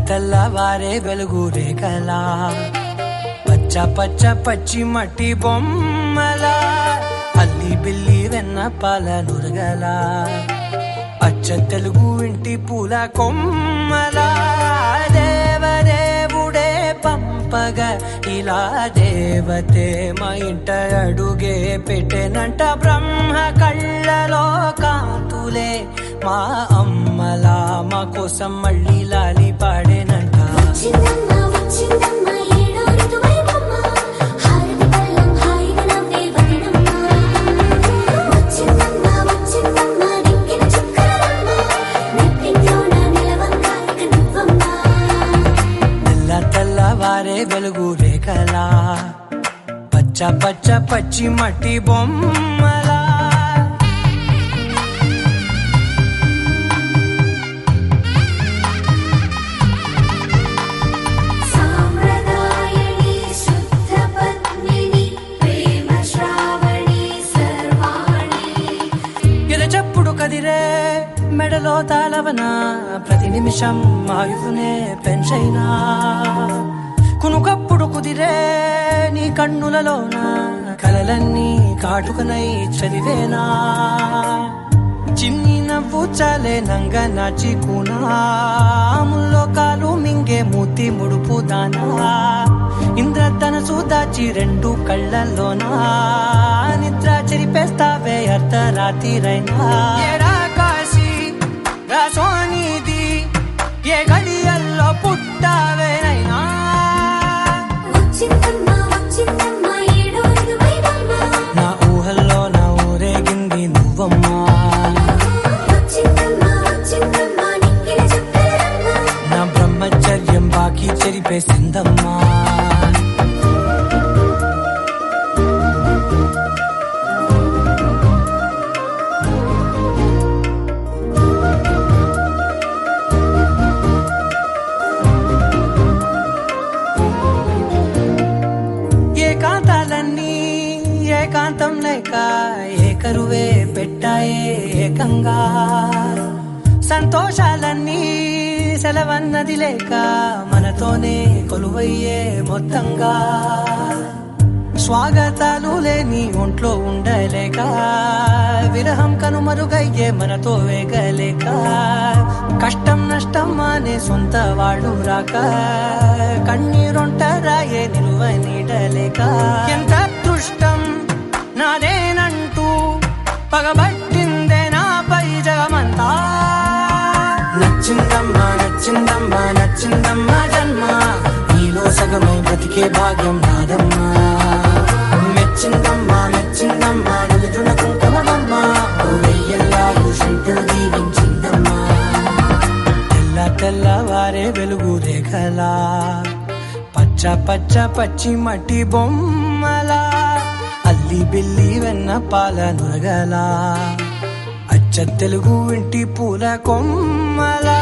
తెల్లవారే వెలుగు రేఖలా పచ్చ పచ్చ పచ్చి మట్టి బొమ్మలా అల్లి బిల్లి వెన్న పాల నురగలా అచ్చ తెలుగు ఇంటి పూల కొమ్మలా దేవదేవుడే పంపగా ఇలా దేవతే మా ఇంట అడుగే పెట్టెనంట బ్రహ్మ కళ్ళలో కాంతులే మా అమ్మలా మా కోసం మళ్ళీ లాలి పాడేనంట తెల్లవారే వెలుగు రేఖలా పచ్చ పచ్చ పచ్చి మట్టి బొమ్మలా ఎదచప్పుడు కదిరే మెడలో తాళవన ప్రతి నిమిషం ఆయుధునే పెంచైనా కునుకప్పుడు కుదిరే నీ కన్నులలోన కలలన్నీ కాటుకనై చదివేనా చిన్ని నవ్వు చాలే నంగ నాచి కూనాముల్లో కాలు మింగే మూతి ముడుపు దానా ఇంద్రధనసు దాచి రెండు కళ్ళల్లోనా నిద్ర చెరిపేస్తావే అర్ధరాత్రిరైనా ఏడాకాశి రాసోనిది ఏ గడియల్లో పుట్టావేనైనా నా ఊహల్లో నా ఊరేగింది నువ్వమ్మా నా బ్రహ్మచర్యం బాకీ చెరిపేసిందమ్మా ఏకాంతాలన్నీ ఏకాంతం లేక ఏకరువే పెట్టాయే ఏకంగా సంతోషాలన్నీ సెలవన్నది లేక మనతోనే కొలువయ్యే మొత్తంగా స్వాగతాలు లేని ఒంట్లో ఉండలేక విరహం కనుమరుగయ్యే మనతో వేగలేక కష్టం నష్టం అనే సొంత వాడు రాక కన్నీరొంటరాయే నిలువ నీడలేక ఎంత అదృష్టం నాదేనంటూ పగబట్టిందే నాపై జగమంతా నచ్చిందమ్మా నచ్చిందమ్మా నచ్చిందమ్మా జన్మ నీలో సగమై బ్రతికే భాగ్యం నాదమ్మా మెచ్చిందమ్మా మెచ్చిందమ్మా నుదుటిన కుంకుమమ్మా వెయ్యల్లా భూషంతులు దీవించిందమ్మా తెల్లవారే వెలుగు రేఖలా పచ్చ పచ్చ పచ్చి మట్టి బొమ్మలా అల్లి బిల్లి వెన్న పాల నురగలా అచ్చ తెలుగు ఇంటి పూల కొమ్మలా